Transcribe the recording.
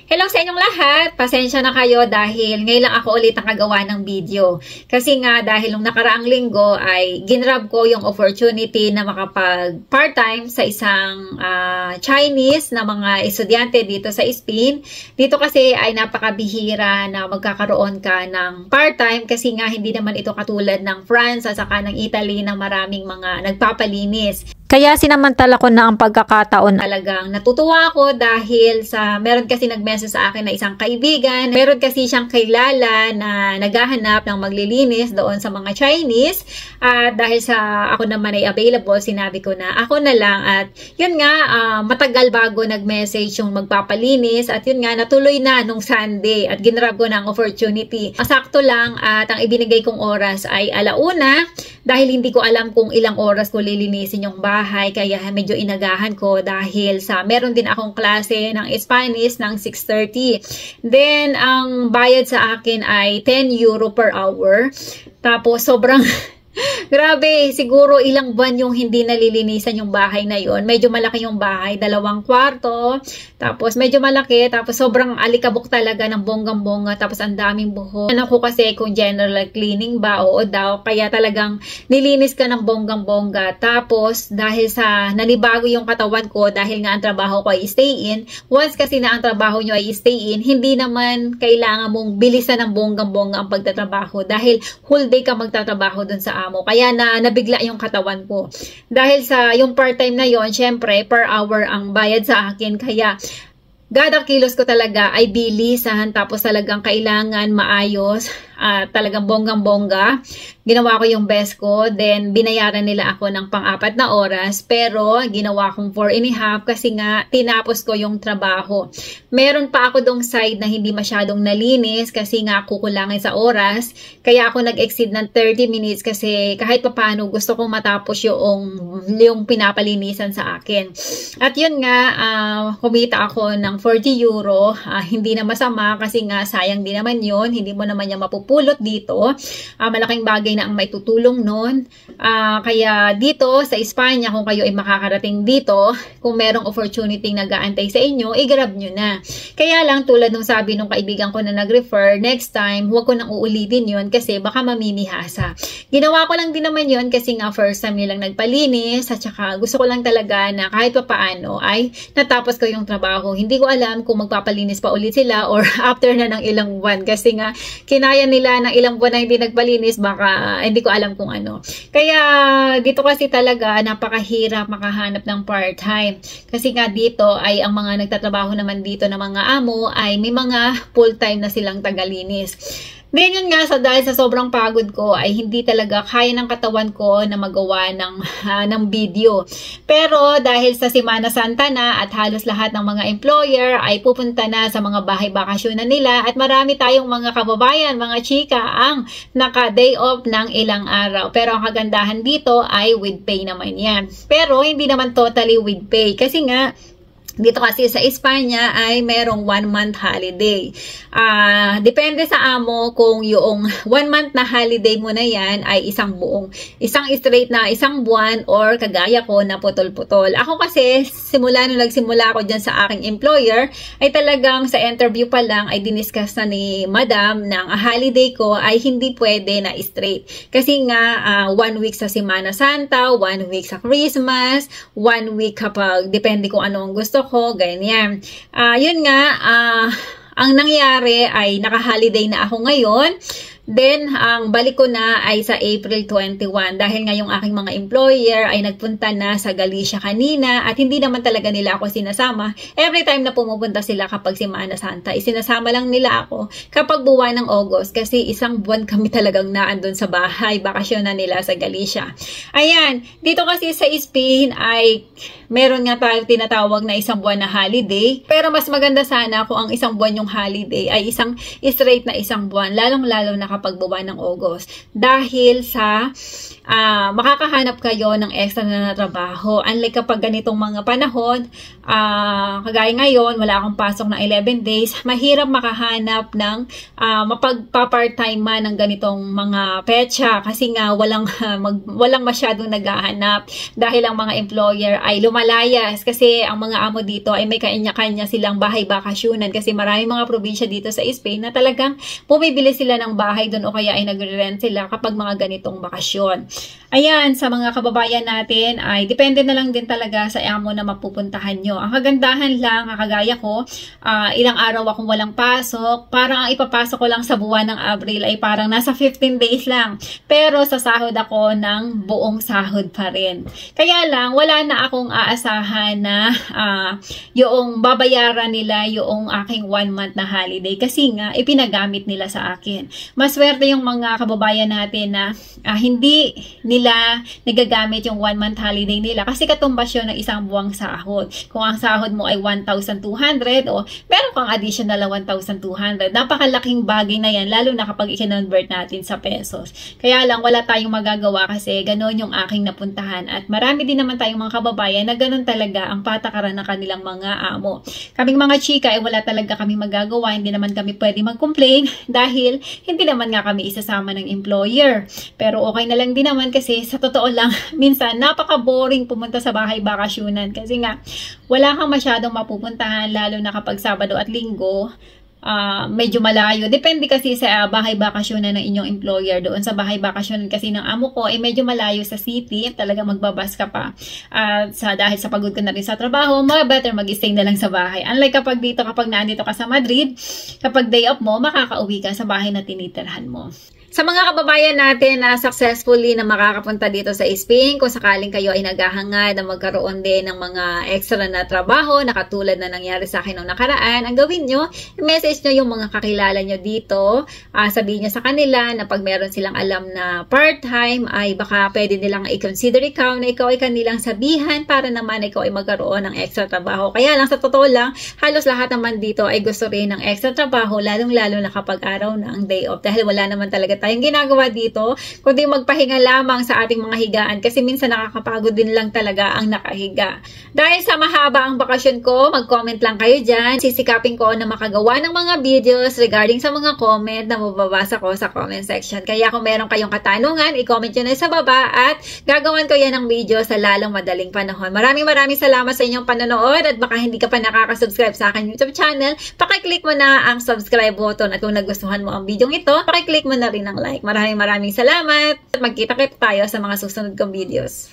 Hello sa inyong lahat! Pasensya na kayo dahil ngayon lang ako ulit nakagawa ng video. Kasi nga dahil nung nakaraang linggo ay ginrab ko yung opportunity na makapag part-time sa isang Chinese na mga estudyante dito sa Spain. Dito kasi ay napakabihira na magkakaroon ka ng part-time kasi nga hindi naman ito katulad ng France at saka ng Italy na maraming mga nagpapalinis. Kaya sinamantala ko na ang pagkakataon. Talagang natutuwa ako dahil meron kasi nag-message sa akin na isang kaibigan. Meron kasi siyang kilala na naghahanap ng maglilinis doon sa mga Chinese. At dahil ako naman ay available, sinabi ko na ako na lang. At yun nga, matagal bago nag-message yung magpapalinis. At yun nga, natuloy na nung Sunday. At ginrab ko ng opportunity. Sakto lang at ang ibinigay kong oras ay 1:00 dahil hindi ko alam kung ilang oras ko lilinisin yung bahay, kaya medyo inagahan ko dahil meron din akong klase ng Spanish ng 6:30. Then, ang bayad sa akin ay 10 euro per hour. Tapos, sobrang grabe, siguro ilang buwan yung hindi nalilinisan yung bahay na yon. Medyo malaki yung bahay, 2 kwarto. Tapos medyo malaki, tapos sobrang alikabok talaga ng bonggang-bongga, tapos ang daming buhok. Ano ko kasi kung general cleaning ba, oo daw, kaya talagang nilinis ka ng bonggang-bongga. Tapos dahil nanibago yung katawan ko dahil nga ang trabaho ko ay stay in. Once kasi na ang trabaho nyo ay stay in, hindi naman kailangan mong bilisan ng bonggang-bongga ang pagtatrabaho dahil whole day ka magtatrabaho dun sa mo. Kaya nabigla yung katawan ko. Dahil yung part-time na yon, syempre, per hour ang bayad sa akin. Kaya, gadang kilos ko talaga ay bilisan. Tapos talagang kailangan maayos. Talagang bonggang-bongga. Ginawa ko yung best ko. Then, binayaran nila ako ng pang-4 na oras. Pero, ginawa kong 4.5 kasi nga, tinapos ko yung trabaho. Meron pa ako dong side na hindi masyadong nalinis kasi nga kukulangin sa oras. Kaya ako nag-exceed ng 30 minutes kasi kahit papaano gusto kong matapos yung pinapalinisan sa akin. At yun nga, kumita ako ng 40 euro. Hindi na masama kasi nga sayang din naman yun. Hindi mo naman niya mapupulot dito. Malaking bagay na ang may tutulong nun. Kaya dito sa Espanya, kung kayo ay makakarating dito, kung merong opportunity nag-aantay sa inyo, i-grab nyo na. Kaya lang, tulad nung sabi nung kaibigan ko na nag-refer, next time, huwag ko nang uulitin yun kasi baka mamimihasa. Ginawa ko lang din naman yun kasi nga first time nilang nagpalinis at saka gusto ko lang talaga na kahit pa paano ay natapos ko yung trabaho. Hindi ko alam kung magpapalinis pa ulit sila or after na ng ilang buwan kasi nga kinaya nila ng ilang buwan na hindi nagpalinis, baka hindi ko alam kung ano. Kaya dito kasi talaga napakahirap makahanap ng part-time. Kasi nga dito ay ang mga nagtatrabaho naman dito na mga amo ay may mga full-time na silang tagalinis. Then yun nga, dahil sa sobrang pagod ko ay hindi talaga kaya ng katawan ko na magawa ng video. Pero dahil sa Semana Santa na at halos lahat ng mga employer ay pupunta na sa mga bahay bakasyon na nila at marami tayong mga kababayan, mga chika ang naka-day off ng ilang araw. Pero ang kagandahan dito ay with pay naman yan. Pero hindi naman totally with pay kasi nga dito kasi sa Espanya ay merong 1 month holiday. Depende sa amo kung yung 1 month na holiday mo na yan ay isang straight na isang buwan or kagaya ko na putol-putol. Ako kasi nung nagsimula ako dyan sa aking employer ay talagang sa interview pa lang ay diniscuss na ni madam ng holiday ko ay hindi pwede na straight. Kasi nga 1 week sa Semana Santa, 1 week sa Christmas, 1 week kapag depende kung ano ang gusto ko, ganyan. Yun nga, ang nangyari ay naka-holiday na ako ngayon. Then, ang balik ko na ay sa April 21 dahil nga yung aking mga employer ay nagpunta na sa Galicia kanina at hindi naman talaga nila ako sinasama. Every time na pumupunta sila kapag Semana Santa, isinasama lang nila ako kapag buwan ng August kasi isang buwan kami talagang naandun sa bahay, bakasyon na nila sa Galicia. Ayan, dito kasi sa Spain ay meron nga tayo tinatawag na isang buwan na holiday. Pero mas maganda sana kung ang isang buwan yung holiday ay isang straight na isang buwan, lalong-lalo na makapagbuwan ng August. Dahil sa makakahanap kayo ng extra na trabaho. Unlike kapag ganitong mga panahon, kagaya ngayon, wala akong pasok na 11 days, mahirap makahanap ng mapagpa-part-time man ng ganitong mga petsa kasi nga walang masyadong naghahanap dahil ang mga employer ay lumalayas kasi ang mga amo dito ay may kanya-kanya silang bahay bakasyonan kasi maraming mga probinsya dito sa Spain na talagang bumibili sila ng bahay doon o kaya ay nagre-rent sila kapag mga ganitong bakasyon. Ayan, sa mga kababayan natin ay depende na lang din talaga sa amo na mapupuntahan nyo. Ang kagandahan lang, kagaya ko, ilang araw akong walang pasok, parang ang ipapasok ko lang sa buwan ng Abril ay parang nasa 15 days lang. Pero sa sahod ako ng buong sahod pa rin. Kaya lang, wala na akong aasahan na yung babayaran nila yung aking 1 month na holiday kasi nga ipinagamit nila sa akin. Maswerte yung mga kababayan natin na hindi nila nagagamit yung 1 month holiday nila kasi katumbas yun ng isang buwang sahod. Kung ang sahod mo ay 1,200 o meron kang additional na 1,200, napakalaking bagay na yan lalo na kapag i-convert natin sa pesos. Kaya lang wala tayong magagawa kasi gano'n yung aking napuntahan at marami din naman tayong mga kababayan na gano'n talaga ang patakaran ng kanilang mga amo. Kaming mga chika ay wala talaga kami magagawa, hindi naman kami pwede mag-complain dahil hindi naman nga kami isasama ng employer. Pero okay na lang din naman kasi sa totoo lang, minsan napaka-boring pumunta sa bahay bakasyonan kasi nga wala kang masyadong mapupuntahan lalo na kapag Sabado at Linggo. Medyo malayo. Depende kasi sa bahay bakasyonan ng inyong employer. Doon sa bahay bakasyonan kasi ng amo ko ay medyo malayo sa city. Talaga magbabas ka pa. Dahil sa pagod ka na rin sa trabaho, better mag-stay na lang sa bahay. Unlike kapag dito, kapag nandito ka sa Madrid, kapag day off mo, makakauwi ka sa bahay na tinitirhan mo. Sa mga kababayan natin na successfully na makakapunta dito sa Spain, kung sakaling kayo ay naghahangad na magkaroon din ng mga extra na trabaho na katulad na nangyari sa akin noong nakaraan, ang gawin nyo, i-message nyo yung mga kakilala nyo dito. Sabihin nyo sa kanila na pag meron silang alam na part-time, ay baka pwede nilang i-consider ikaw na ikaw ay kanilang sabihan para naman ikaw ay magkaroon ng extra trabaho. Kaya lang sa totoo lang, halos lahat naman dito ay gusto rin ng extra trabaho, lalong-lalo na kapag araw na ang day off. Dahil wala naman talaga tayong ginagawa dito, kundi magpahinga lamang sa ating mga higaan kasi minsan nakakapagod din lang talaga ang nakahiga. Dahil sa mahaba ang bakasyon ko, mag-comment lang kayo dyan. Sisikapin ko na makagawa ng mga videos regarding sa mga comment na mababasa ko sa comment section. Kaya kung meron kayong katanungan, i-comment nyo na sa baba at gagawan ko yan ng video sa lalong madaling panahon. Maraming salamat sa inyong panonood at baka hindi ka pa nakaka-subscribe sa aking YouTube channel, pakiclick mo na ang subscribe button at kung nagustuhan mo ang video ito, pakiclick mo na rin ang like. Maraming salamat at magkita-kita tayo sa mga susunod kong videos.